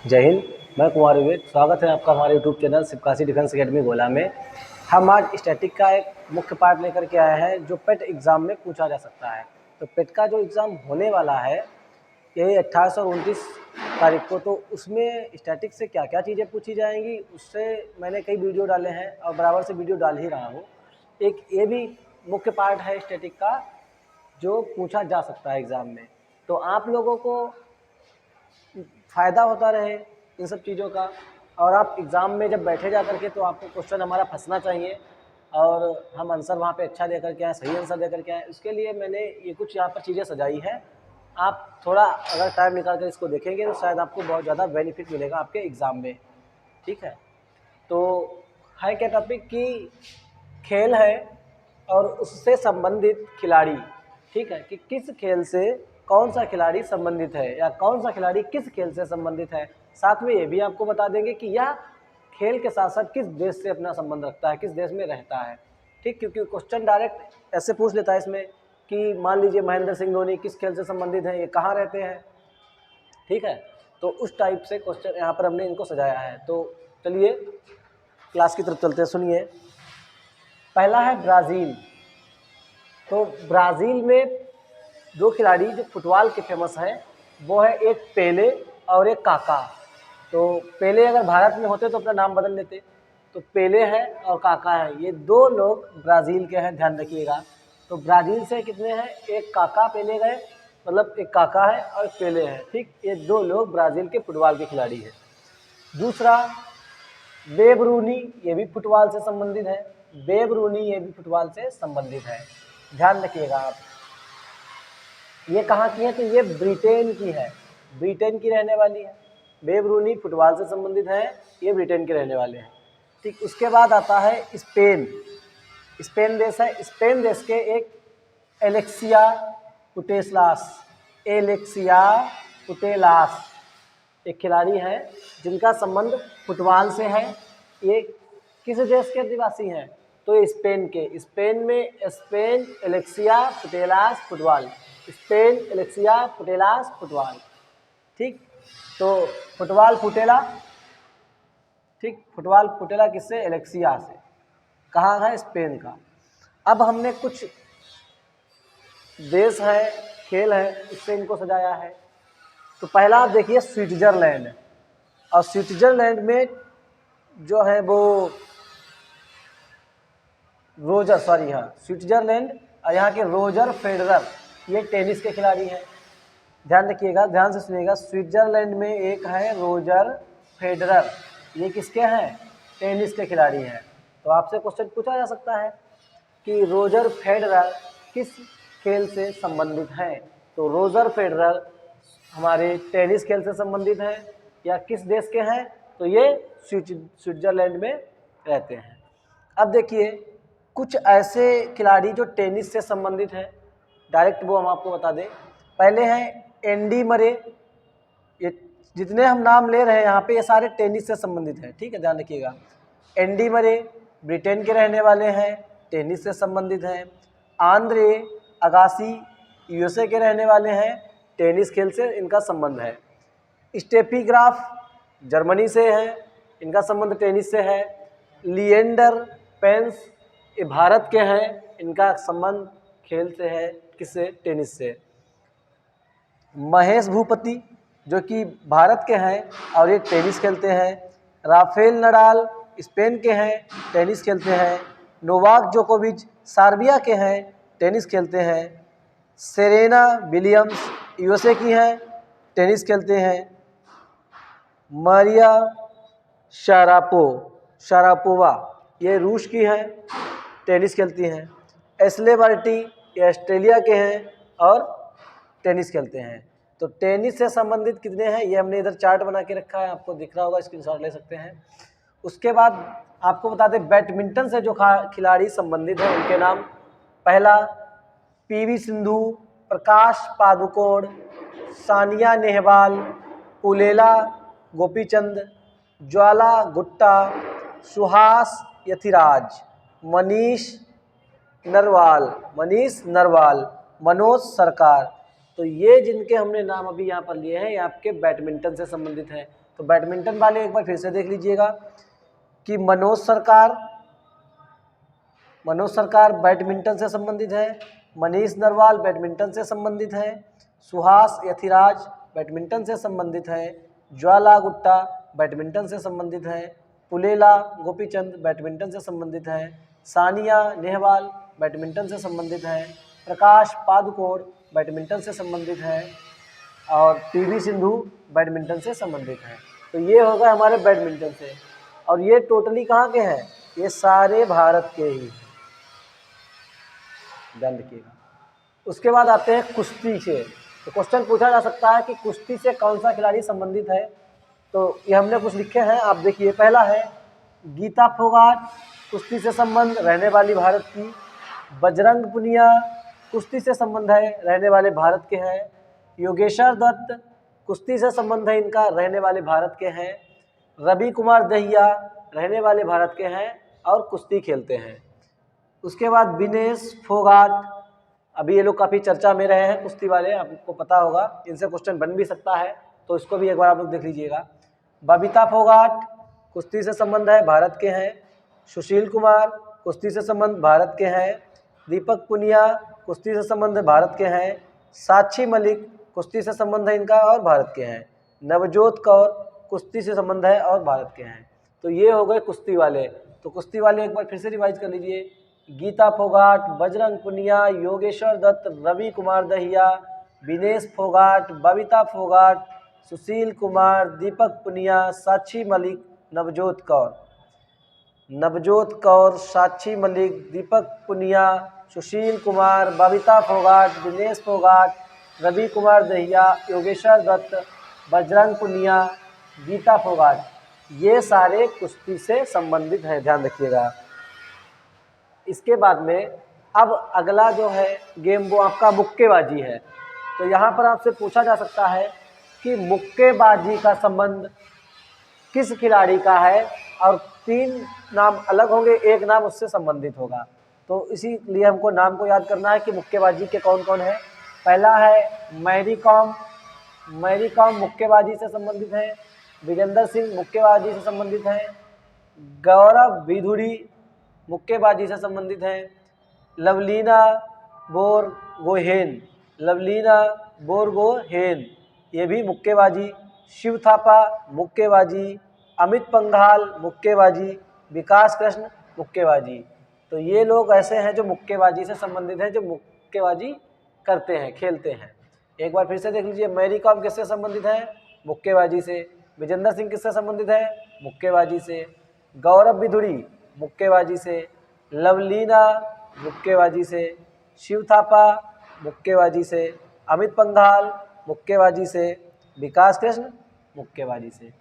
जय हिंद। मैं कुमार विवेक, स्वागत है आपका हमारे YouTube channel Sivakasi defence academy गोला में। हम आज स्टैटिक का एक मुख्य पार्ट लेकर के आए हैं जो पेट एग्ज़ाम में पूछा जा सकता है। तो पेट का जो एग्ज़ाम होने वाला है यही 28 और 29 तारीख को, तो उसमें स्टैटिक से क्या क्या चीज़ें पूछी जाएंगी उससे मैंने कई वीडियो डाले हैं और बराबर से वीडियो डाल ही रहा हूँ। एक ये भी मुख्य पार्ट है स्टैटिक का जो पूछा जा सकता है एग्ज़ाम में, तो आप लोगों को फ़ायदा होता रहे इन सब चीज़ों का। और आप एग्ज़ाम में जब बैठे जा करके तो आपको क्वेश्चन हमारा फंसना चाहिए और हम आंसर वहाँ पे अच्छा दे करके आएँ, सही आंसर दे करके आएँ। उसके लिए मैंने ये कुछ यहाँ पर चीज़ें सजाई है। आप थोड़ा अगर टाइम निकाल कर इसको देखेंगे तो शायद आपको बहुत ज़्यादा बेनिफिट मिलेगा आपके एग्ज़ाम में। ठीक है, तो है क्या टॉपिक कि खेल है और उससे संबंधित खिलाड़ी। ठीक है, कि किस खेल से कौन सा खिलाड़ी संबंधित है या कौन सा खिलाड़ी किस खेल से संबंधित है। साथ में ये भी आपको बता देंगे कि यह खेल के साथ साथ किस देश से अपना संबंध रखता है, किस देश में रहता है। ठीक, क्योंकि क्वेश्चन डायरेक्ट ऐसे पूछ लेता है इसमें कि मान लीजिए महेंद्र सिंह धोनी किस खेल से संबंधित है, ये कहाँ रहते हैं। ठीक है, तो उस टाइप से क्वेश्चन यहाँ पर हमने इनको सजाया है। तो चलिए क्लास की तरफ चलते हैं। सुनिए, पहला है ब्राज़ील। तो ब्राज़ील में दो खिलाड़ी जो फुटबॉल के फेमस हैं वो है एक पेले और एक काका। तो पेले अगर भारत में होते तो अपना नाम बदल लेते, तो पेले है और काका है, ये दो लोग ब्राज़ील के हैं, ध्यान रखिएगा। तो ब्राज़ील से कितने हैं, एक काका पेले गए, मतलब एक काका है और एक पेले है। ठीक, ये दो लोग ब्राज़ील के फुटबॉल के खिलाड़ी हैं। दूसरा बेब रूनी, ये भी फुटबॉल से संबंधित है। बेब रूनी ये भी फुटबॉल से संबंधित है, ध्यान रखिएगा आप। ये कहाँ की है, तो ये ब्रिटेन की है, ब्रिटेन की रहने वाली है। बेब रूनी फुटबॉल से संबंधित है, ये ब्रिटेन के रहने वाले हैं। ठीक, उसके बाद आता है स्पेन। स्पेन देश है, स्पेन देश के एक एलेक्सिया पुटेलास, एलेक्सिया पुटेलास एक खिलाड़ी है जिनका संबंध फुटबॉल से है। ये किस देश के निवासी हैं, तो स्पेन के। स्पेन में Spain Alexia Putellas football, Spain Alexia Putellas football. ठीक, तो फुटबॉल फुटेला, ठीक, फुटबॉल फुटेला किससे, एलेक्सिया से। कहाँ है, स्पेन का। अब हमने कुछ देश है, खेल है, उससे इनको सजाया है। तो पहला आप देखिए स्विट्ज़रलैंड, और स्विट्ज़रलैंड में जो है वो स्विट्ज़रलैंड और यहाँ के रोजर फेडरर, ये टेनिस के खिलाड़ी हैं। ध्यान रखिएगा, ध्यान से सुनिएगा। स्विट्ज़रलैंड में एक है रोजर फेडरर, ये किसके हैं, टेनिस के खिलाड़ी हैं। तो आपसे क्वेश्चन पूछा जा सकता है कि रोजर फेडरर किस खेल से संबंधित हैं। तो रोजर फेडरर हमारे टेनिस खेल से संबंधित हैं या किस देश के हैं, तो ये स्विट्ज़रलैंड में रहते हैं। अब देखिए कुछ ऐसे खिलाड़ी जो टेनिस से संबंधित हैं, डायरेक्ट वो हम आपको बता दें। पहले हैं एंडी मरे, ये जितने हम नाम ले रहे हैं यहाँ पे ये सारे टेनिस से संबंधित हैं। ठीक है, ध्यान रखिएगा। एंडी मरे ब्रिटेन के रहने वाले हैं, टेनिस से संबंधित हैं। आंद्रे अगासी यूएसए के रहने वाले हैं, टेनिस खेल से इनका संबंध है। स्टेफी ग्राफ जर्मनी से है, इनका संबंध टेनिस से है। लिएंडर पेंस ये भारत के हैं, इनका संबंध खेल से है, किससे, टेनिस से। महेश भूपति जो कि भारत के हैं और ये टेनिस खेलते हैं। राफेल नडाल स्पेन के हैं, टेनिस खेलते हैं। नोवाक जोकोविच सर्बिया के हैं, टेनिस खेलते हैं। सेरेना विलियम्स यूएसए की हैं, टेनिस खेलते हैं। मारिया शारापोवा ये रूस की हैं, टेनिस खेलती हैं। एस्ले बार्टी ये ऑस्ट्रेलिया के हैं और टेनिस खेलते हैं। तो टेनिस से संबंधित कितने हैं, ये हमने इधर चार्ट बना के रखा है, आपको दिख रहा होगा, स्क्रीनशॉट ले सकते हैं। उसके बाद आपको बता दें बैडमिंटन से जो खिलाड़ी संबंधित हैं उनके नाम। पहला पीवी सिंधु, प्रकाश पादुकोण, सानिया नेहवाल, पुलेला गोपीचंद, ज्वाला गुट्टा, सुहास यथिराज, मनीष नरवाल, मनोज सरकार, तो ये जिनके हमने नाम अभी यहाँ पर लिए हैं ये आपके बैडमिंटन से संबंधित हैं। तो बैडमिंटन वाले एक बार फिर से देख लीजिएगा कि मनोज सरकार बैडमिंटन से संबंधित है, मनीष नरवाल बैडमिंटन से संबंधित है, सुहास यथिराज बैडमिंटन से संबंधित है, ज्वाला गुट्टा बैडमिंटन से संबंधित है, पुलेला गोपीचंद बैडमिंटन से संबंधित है, सानिया नेहवाल बैडमिंटन से संबंधित है, प्रकाश पादुकोण बैडमिंटन से संबंधित है और पीवी सिंधु बैडमिंटन से संबंधित है। तो ये होगा हमारे बैडमिंटन से। और ये टोटली कहाँ के हैं? ये सारे भारत के ही, ध्यान रखिएगा। उसके बाद आते हैं कुश्ती से। तो क्वेश्चन पूछा जा सकता है कि कुश्ती से कौन सा खिलाड़ी संबंधित है। तो ये हमने कुछ लिखे हैं, आप देखिए। पहला है गीता फोगाट, कुश्ती से संबंध रहने वाली भारत की। बजरंग पुनिया कुश्ती से संबंध है, रहने वाले भारत के हैं। योगेश्वर दत्त कुश्ती से संबंध है इनका, रहने वाले भारत के हैं। रवि कुमार दहिया रहने वाले भारत के हैं और कुश्ती खेलते हैं। उसके बाद विनेश फोगाट, अभी ये लोग काफ़ी चर्चा में रहे हैं कुश्ती वाले, आपको पता होगा, इनसे क्वेश्चन बन भी सकता है, तो इसको भी एक बार आप लोग देख लीजिएगा। बबीता फोगाट कुश्ती से संबंध है, भारत के हैं। सुशील कुमार कुश्ती से संबंध भारत के हैं। दीपक पुनिया कुश्ती से संबंध भारत के हैं। साक्षी मलिक कुश्ती से संबंध है इनका और भारत के हैं। नवजोत कौर कुश्ती से संबंध है और भारत के हैं। तो ये हो गए कुश्ती वाले। तो कुश्ती वाले एक बार फिर से रिवाइज कर लीजिए। गीता फोगाट, बजरंग पुनिया, योगेश्वर दत्त, रवि कुमार दहिया, विनेश फोगाट, बबीता फोगाट, सुशील कुमार, दीपक पुनिया, साक्षी मलिक, नवजोत कौर, साक्षी मलिक, दीपक पुनिया, सुशील कुमार, बबीता फोगाट, विनेश फोगाट, रवि कुमार दहिया, योगेश्वर दत्त, बजरंग पुनिया, गीता फोगाट, ये सारे कुश्ती से संबंधित हैं, ध्यान रखिएगा। इसके बाद में अब अगला जो है गेम वो आपका मुक्केबाजी है। तो यहाँ पर आपसे पूछा जा सकता है कि मुक्केबाजी का संबंध किस खिलाड़ी का है, और 3 नाम अलग होंगे, एक नाम उससे संबंधित होगा। तो इसीलिए हमको नाम को याद करना है कि मुक्केबाजी के कौन कौन है। पहला है मैरी कॉम मुक्केबाजी से संबंधित है। विजेंदर सिंह मुक्केबाजी से संबंधित है। गौरव बिधुरी मुक्केबाजी से संबंधित है। लवलीना बोरगोहेन ये भी मुक्केबाजी। शिव थापा मुक्केबाजी। अमित पंघाल मुक्केबाजी। विकास कृष्ण मुक्केबाजी। तो ये लोग ऐसे हैं जो मुक्केबाजी से संबंधित हैं, जो मुक्केबाजी करते हैं, खेलते हैं। एक बार फिर से देख लीजिए। मैरी कॉम किससे संबंधित है? मुक्केबाजी से। विजेंदर सिंह किससे संबंधित है? मुक्केबाजी से। गौरव बिधुरी मुक्केबाजी से। लवलीना मुक्केबाजी से। शिव थापा मुक्केबाजी से। अमित पंघाल मुक्केबाजी से। विकास कृष्ण मुक्केबाजी से।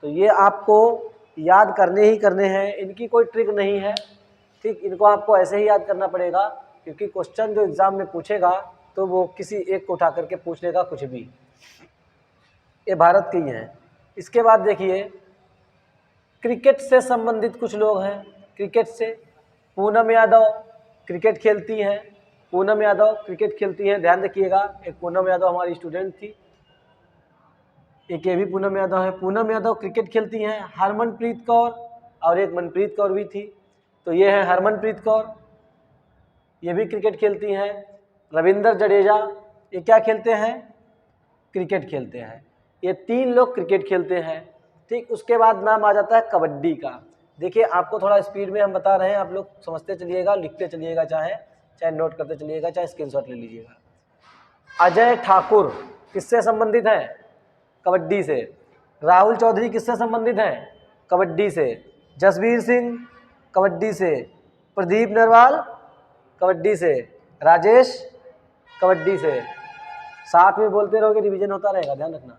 तो ये आपको याद करने ही करने हैं, इनकी कोई ट्रिक नहीं है, ठीक। इनको आपको ऐसे ही याद करना पड़ेगा, क्योंकि क्वेश्चन जो एग्ज़ाम में पूछेगा तो वो किसी एक को उठा करके पूछ लेगा कुछ भी। ये भारत के ही हैं। इसके बाद देखिए क्रिकेट से संबंधित कुछ लोग हैं। क्रिकेट से पूनम यादव क्रिकेट खेलती हैं। ध्यान रखिएगा। एक पूनम यादव हमारी स्टूडेंट थी, एक ये भी पूनम यादव है। पूनम यादव क्रिकेट खेलती हैं। हरमनप्रीत कौर और एक मनप्रीत कौर भी थी। तो ये है हरमनप्रीत कौर, ये भी क्रिकेट खेलती हैं। रविंदर जडेजा ये क्या खेलते हैं? क्रिकेट खेलते हैं। ये 3 लोग क्रिकेट खेलते हैं, ठीक। उसके बाद नाम आ जाता है कबड्डी का। देखिए आपको थोड़ा स्पीड में हम बता रहे हैं, आप लोग समझते चलिएगा, लिखते चलिएगा, चाहे नोट करते चलिएगा, चाहे स्क्रीनशॉट ले लीजिएगा। अजय ठाकुर किससे संबंधित हैं? कबड्डी से। राहुल चौधरी किससे संबंधित हैं? कबड्डी से। जसवीर सिंह कबड्डी से। प्रदीप नरवाल कबड्डी से। राजेश कबड्डी से। साथ में बोलते रहोगे, रिवीजन होता रहेगा, ध्यान रखना,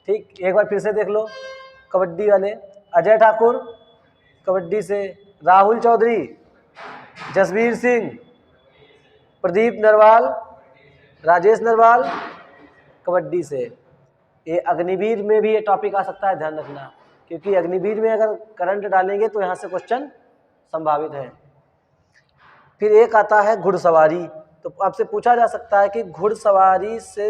ठीक। एक बार फिर से देख लो कबड्डी वाले। अजय ठाकुर कबड्डी से। राहुल चौधरी, जसवीर सिंह, प्रदीप नरवाल, राजेश नरवाल कबड्डी से। ये अग्निवीर में भी ये टॉपिक आ सकता है, ध्यान रखना, क्योंकि अग्निवीर में अगर करंट डालेंगे तो यहाँ से क्वेश्चन संभावित है। फिर एक आता है घुड़सवारी। तो आपसे पूछा जा सकता है कि घुड़सवारी से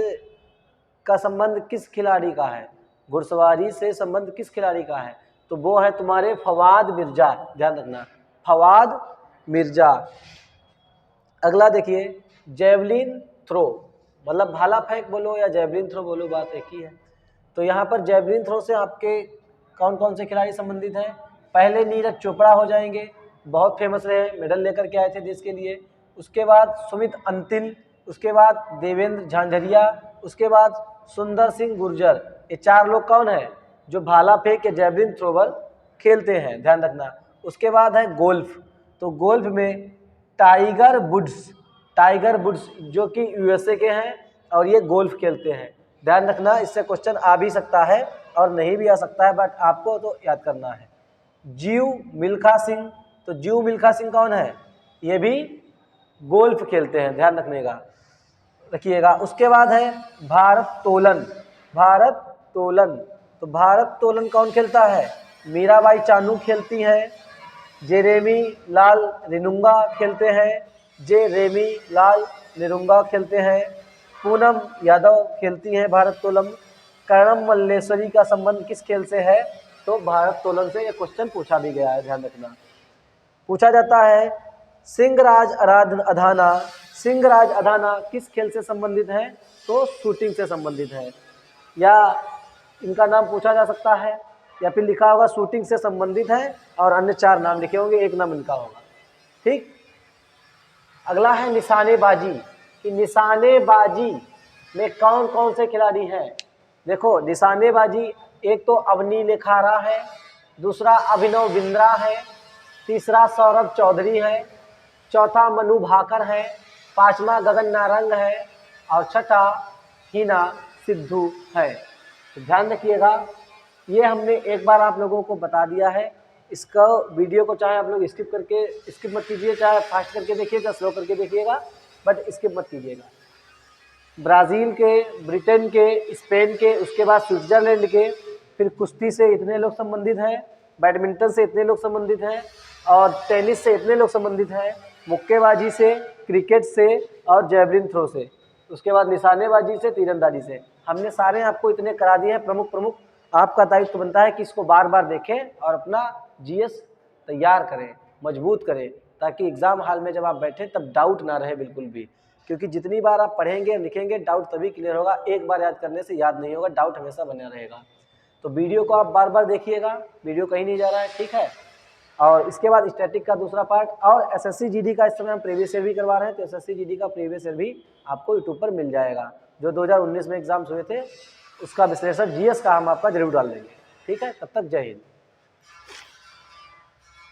का संबंध किस खिलाड़ी का है, घुड़सवारी से संबंध किस खिलाड़ी का है, तो वो है तुम्हारे फवाद मिर्जा, ध्यान रखना, फवाद मिर्जा। अगला देखिए, जेवलिन थ्रो, मतलब भाला फेंक बोलो या जेवलिन थ्रो बोलो, बात एक ही है। तो यहाँ पर जेवलिन थ्रो से आपके कौन कौन से खिलाड़ी संबंधित हैं? पहले नीरज चोपड़ा हो जाएंगे, बहुत फेमस रहे, मेडल लेकर के आए थे देश के लिए। उसके बाद सुमित अंतिल, उसके बाद देवेंद्र झांझरिया, उसके बाद सुंदर सिंह गुर्जर। ये 4 लोग कौन है? जो भाला फेंक या जेवलिन थ्रोवर खेलते हैं, ध्यान रखना। उसके बाद है गोल्फ, तो गोल्फ में टाइगर वुड्स जो कि यूएसए के हैं और ये गोल्फ खेलते हैं, ध्यान रखना। इससे क्वेश्चन आ भी सकता है और नहीं भी आ सकता है, बट आपको तो याद करना है। जीव मिल्खा सिंह, तो जीव मिल्खा सिंह कौन है? ये भी गोल्फ खेलते हैं, ध्यान रखिएगा। उसके बाद है भारत तोलन, तो भारत तोलन कौन खेलता है? मीराबाई चानू खेलती हैं, जेरेमी लाल रिनुंगा खेलते हैं, पूनम यादव खेलती हैं भारत तोलन। कर्णम मल्लेश्वरी का संबंध किस खेल से है? तो भारत तोलन से। ये क्वेश्चन पूछा भी गया है, ध्यान रखना। पूछा जाता है सिंहराज अधाना किस खेल से संबंधित है? तो शूटिंग से संबंधित है, या इनका नाम पूछा जा सकता है, या फिर लिखा होगा शूटिंग से संबंधित है और अन्य 4 नाम लिखे होंगे, एक नाम इनका होगा, ठीक। अगला है निशानेबाजी, कि निशानेबाजी में कौन कौन से खिलाड़ी हैं? देखो निशानेबाजी, एक तो अवनी लेखारा है, दूसरा अभिनव बिंद्रा है, तीसरा सौरभ चौधरी है, चौथा मनु भाकर है, पांचवा गगन नारंग है और छठा हिना सिद्धू है। तो ध्यान रखिएगा, ये हमने एक बार आप लोगों को बता दिया है। इसका वीडियो को चाहे आप लोग स्किप मत कीजिए, चाहे फास्ट करके देखिए चाहे स्लो करके देखिएगा, बट स्किप मत कीजिएगा। ब्राज़ील के, ब्रिटेन के, स्पेन के, उसके बाद स्विट्ज़रलैंड के, फिर कुश्ती से इतने लोग संबंधित हैं, बैडमिंटन से इतने लोग संबंधित हैं और टेनिस से इतने लोग संबंधित हैं, मुक्केबाजी से, क्रिकेट से और जेवलिन थ्रो से, उसके बाद निशानेबाजी से, तीरंदाजी से। हमने सारे आपको इतने करा दिए हैं प्रमुख। आपका दायित्व बनता है कि इसको बार बार देखें और अपना जीएस तैयार करें, मजबूत करें, ताकि एग्ज़ाम हॉल में जब आप बैठें तब डाउट ना रहे बिल्कुल भी। क्योंकि जितनी बार आप पढ़ेंगे लिखेंगे, डाउट तभी क्लियर होगा, एक बार याद करने से याद नहीं होगा, डाउट हमेशा बना रहेगा। तो वीडियो को आप बार बार देखिएगा, वीडियो कहीं नहीं जा रहा है, ठीक है। और इसके बाद स्टैटिक का दूसरा पार्ट, और एसएससी जीडी का इस समय हम प्रीवियस ईयर भी करवा रहे हैं, तो एसएससी जीडी का प्रीवियस ईयर भी आपको यूट्यूब पर मिल जाएगा। जो 2019 में एग्जाम्स हुए थे उसका विश्लेषण जीएस का हम आपका जरूर डाल देंगे, ठीक है। तब तक जय हिंद।